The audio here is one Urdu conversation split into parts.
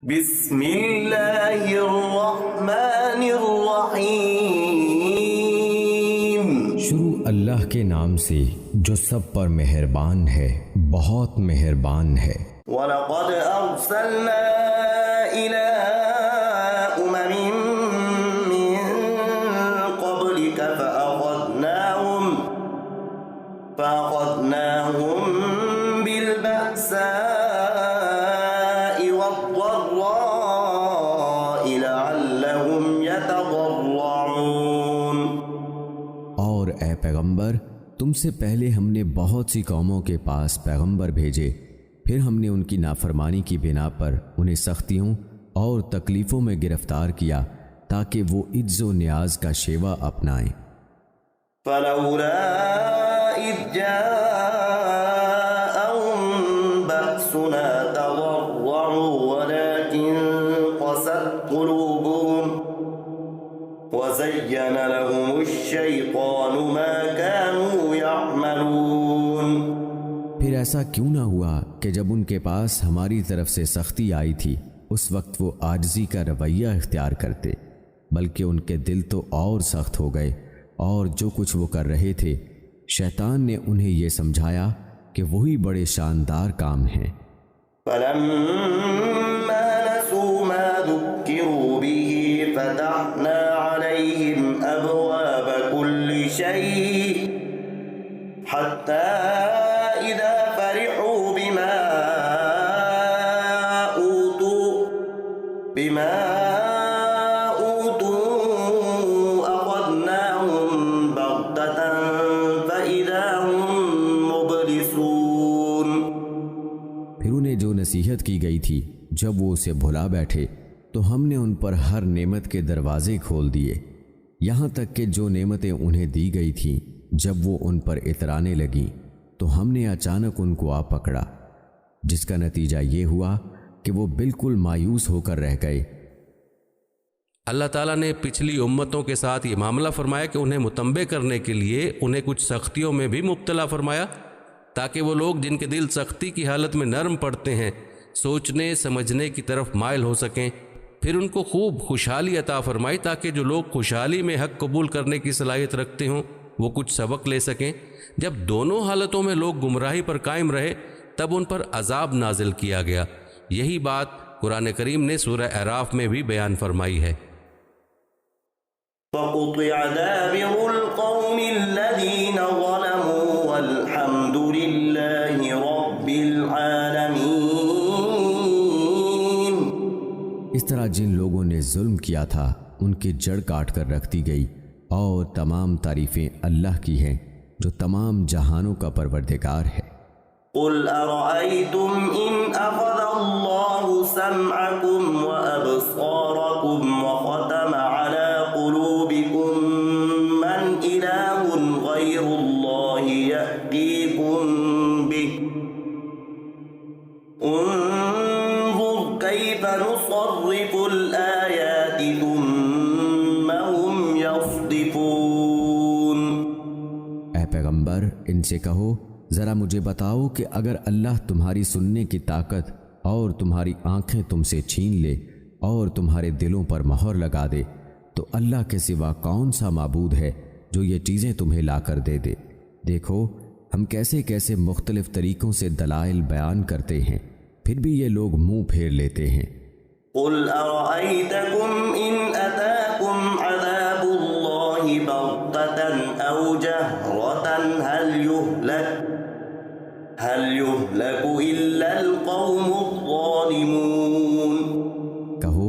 بسم اللہ الرحمن الرحیم۔ شروع اللہ کے نام سے جو سب پر مہربان ہے، بہت مہربان ہے۔ وَلَقَدْ أَرْسَلْنَا إِلَىٰ أُمَمٍ مِّن قَبْلِكَ فَأَخَذْنَاهُم بِالْبَأْسَاءِ وَالضَّرَّاءِ لَعَلَّهُمْ يَتَضَرَّعُونَ۔ اور اے پیغمبر، تم سے پہلے ہم نے بہت سی قوموں کے پاس پیغمبر بھیجے، پھر ہم نے ان کی نافرمانی کی بنا پر انہیں سختیوں اور تکلیفوں میں گرفتار کیا تاکہ وہ عجز و نیاز کا شیوہ اپنائیں۔ فَلَوْلَا إِذْ جَاءَهُم بَأْسُنَا تَضَرَّعُوا وَلَكِن قَسَتْ قُلُوبُهُمْ وَزَيَّنَ لَهُمُ الشَّيْطَانُ مَا كَانُوا يَعْمَلُونَ۔ پھر ایسا کیوں نہ ہوا کہ جب ان کے پاس ہماری طرف سے سختی آئی تھی اس وقت وہ عاجزی کا رویہ اختیار کرتے، بلکہ ان کے دل تو اور سخت ہو گئے، اور جو کچھ وہ کر رہے تھے شیطان نے انہیں یہ سمجھایا کہ وہی بڑے شاندار کام ہیں۔ فَلَمَّا نَسُوا مَا ذُكِّرُوا بِهِ فَتَحْنَا عَلَيْهِمْ أَبْوَابَ كُلِّ شَيْءٍ حَتَّى إِذَا فَرِحُوا بِمَا أُوتُوا أَخَذْنَاهُمْ بَغْتَةً فَإِذَا هُمْ مُبْلِسُونَ۔ پھر انہیں جو نصیحت کی گئی تھی جب وہ اسے بھلا بیٹھے تو ہم نے ان پر ہر نعمت کے دروازے کھول دیے، یہاں تک کہ جو نعمتیں انہیں دی گئی تھیں جب وہ ان پر اترانے لگیں تو ہم نے اچانک ان کو آ پکڑا، جس کا نتیجہ یہ ہوا کہ وہ بالکل مایوس ہو کر رہ گئے۔ اللہ تعالیٰ نے پچھلی امتوں کے ساتھ یہ معاملہ فرمایا کہ انہیں متنبہ کرنے کے لیے انہیں کچھ سختیوں میں بھی مبتلا فرمایا تاکہ وہ لوگ جن کے دل سختی کی حالت میں نرم پڑتے ہیں سوچنے سمجھنے کی طرف مائل ہو سکیں۔ پھر ان کو خوب خوشحالی عطا فرمائی تاکہ جو لوگ خوشحالی میں حق قبول کرنے کی صلاحیت رکھتے ہوں وہ کچھ سبق لے سکیں۔ جب دونوں حالتوں میں لوگ گمراہی پر قائم رہے تب ان پر عذاب نازل کیا گیا۔ یہی بات قرآن کریم نے سورہ اعراف میں بھی بیان فرمائی ہے۔ فَقُطِعَ دَابِرُ الْقَوْمِ الَّذِينَ ظَلَمُوا وَالْحَمْدُ لِلَّهِ رَبِّ الْعَالَمِينَ۔ اس طرح جن لوگوں نے ظلم کیا تھا ان کی جڑ کاٹ کر رکھ دی گئی، اور تمام تعریفیں اللہ کی ہیں جو تمام جہانوں کا پروردگار ہے۔ قُلْ أَرَأَيْتُمْ إِنْ أَخَذَ اللَّهُ سَمْعَكُمْ وَأَبْصَارَكُمْ وَخَتَمَ عَلَى قُلُوبِكُمْ مَنْ إِلَٰهٌ غَيْرُ اللَّهِ يَأْتِيكُمْ بِهِ انظُرْ كَيْفَ نُصَرِّفُ الْآيَاتِ ثُمَّ هُمْ يَصْدِفُونَ۔ اے پیغمبر، ان سے کہو ذرا مجھے بتاؤ کہ اگر اللہ تمہاری سننے کی طاقت اور تمہاری آنکھیں تم سے چھین لے اور تمہارے دلوں پر مہر لگا دے تو اللہ کے سوا کون سا معبود ہے جو یہ چیزیں تمہیں لا کر دے دے؟ دیکھو ہم کیسے کیسے مختلف طریقوں سے دلائل بیان کرتے ہیں، پھر بھی یہ لوگ منہ پھیر لیتے ہیں۔ قُلْ أَرَأَيْتَكُمْ إِنْ أَتَاكُمْ عَذَابُ اللَّهِ بَغْتَةً أَوْ جَهْرَةً هل يهلك إلا القوم الظالمون۔ کہو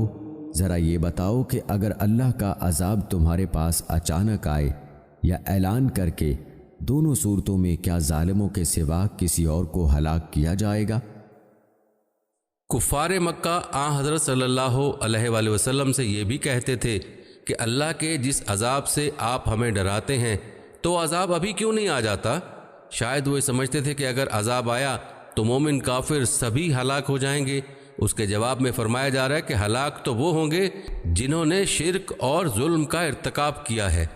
ذرا یہ بتاؤ کہ اگر اللہ کا عذاب تمہارے پاس اچانک آئے یا اعلان کر کے، دونوں صورتوں میں کیا ظالموں کے سوا کسی اور کو ہلاک کیا جائے گا؟ کفار مکہ حضرت صلی اللہ علیہ وآلہ وسلم سے یہ بھی کہتے تھے کہ اللہ کے جس عذاب سے آپ ہمیں ڈراتے ہیں تو عذاب ابھی کیوں نہیں آ جاتا؟ شاید وہ سمجھتے تھے کہ اگر عذاب آیا تو مومن کافر سبھی ہلاک ہو جائیں گے۔ اس کے جواب میں فرمایا جا رہا ہے کہ ہلاک تو وہ ہوں گے جنہوں نے شرک اور ظلم کا ارتکاب کیا ہے۔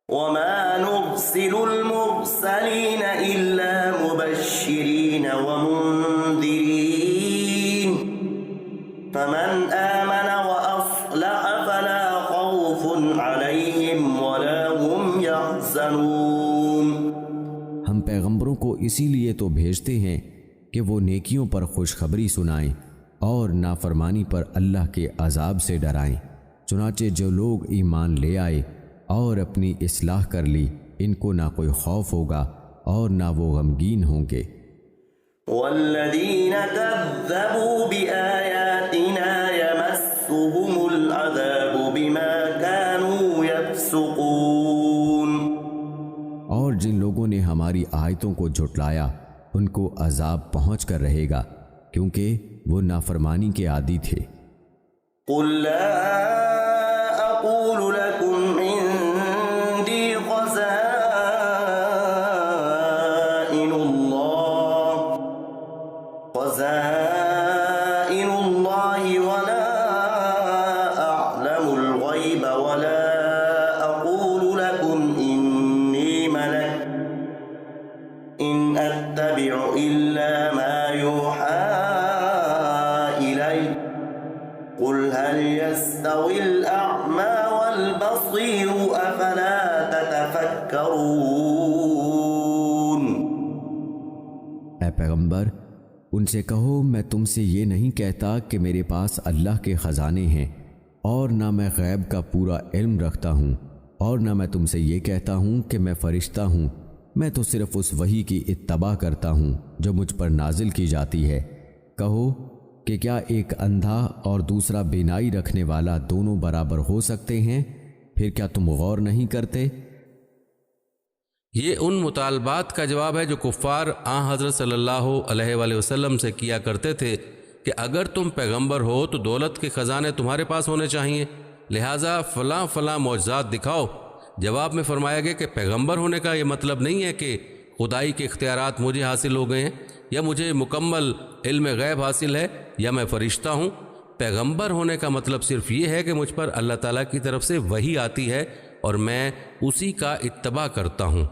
وَمَا نُرْسِلُ الْمُرْسَلِينَ إِلَّا مُبَشِّرِينَ وَمُنذِرِينَ فمن آمن وأصلح فلا خوف عليهم ولا هم يحزنون۔ ہم پیغمبروں کو اسی لیے تو بھیجتے ہیں کہ وہ نیکیوں پر خوشخبری سنائیں اور نافرمانی پر اللہ کے عذاب سے ڈرائیں۔ چنانچہ جو لوگ ایمان لے آئے اور اپنی اصلاح کر لی ان کو نہ کوئی خوف ہوگا اور نہ وہ غمگین ہوں گے۔ والذین کذبوا بآیاتنا یمسهم العذاب بما كانوا یفسقون۔ اور جن لوگوں نے ہماری آیتوں کو جھٹلایا ان کو عذاب پہنچ کر رہے گا کیونکہ وہ نافرمانی کے عادی تھے۔ قل لا اقول لكم عندي خزائن الله ولا اعلم الغيب ولا اقول لكم اني ملك ان اتبع الا ما يوحى الي قل هل يستوي الأعمى والبصير أفلا تتفكرون۔ اے پیغمبر ان سے کہو میں تم سے یہ نہیں کہتا کہ میرے پاس اللہ کے خزانے ہیں اور نہ میں غیب کا پورا علم رکھتا ہوں اور نہ میں تم سے یہ کہتا ہوں کہ میں فرشتہ ہوں، میں تو صرف اس وحی کی اتباع کرتا ہوں جو مجھ پر نازل کی جاتی ہے۔ کہو کہ کیا ایک اندھا اور دوسرا بینائی رکھنے والا دونوں برابر ہو سکتے ہیں؟ پھر کیا تم غور نہیں کرتے؟ یہ ان مطالبات کا جواب ہے جو کفار حضرت صلی اللہ علیہ وآلہ وسلم سے کیا کرتے تھے کہ اگر تم پیغمبر ہو تو دولت کے خزانے تمہارے پاس ہونے چاہیے، لہٰذا فلاں فلاں معجزات دکھاؤ۔ جواب میں فرمایا گیا کہ پیغمبر ہونے کا یہ مطلب نہیں ہے کہ خدائی کے اختیارات مجھے حاصل ہو گئے ہیں یا مجھے مکمل علم غیب حاصل ہے یا میں فرشتہ ہوں۔ پیغمبر ہونے کا مطلب صرف یہ ہے کہ مجھ پر اللہ تعالیٰ کی طرف سے وحی آتی ہے اور میں اسی کا اتباع کرتا ہوں۔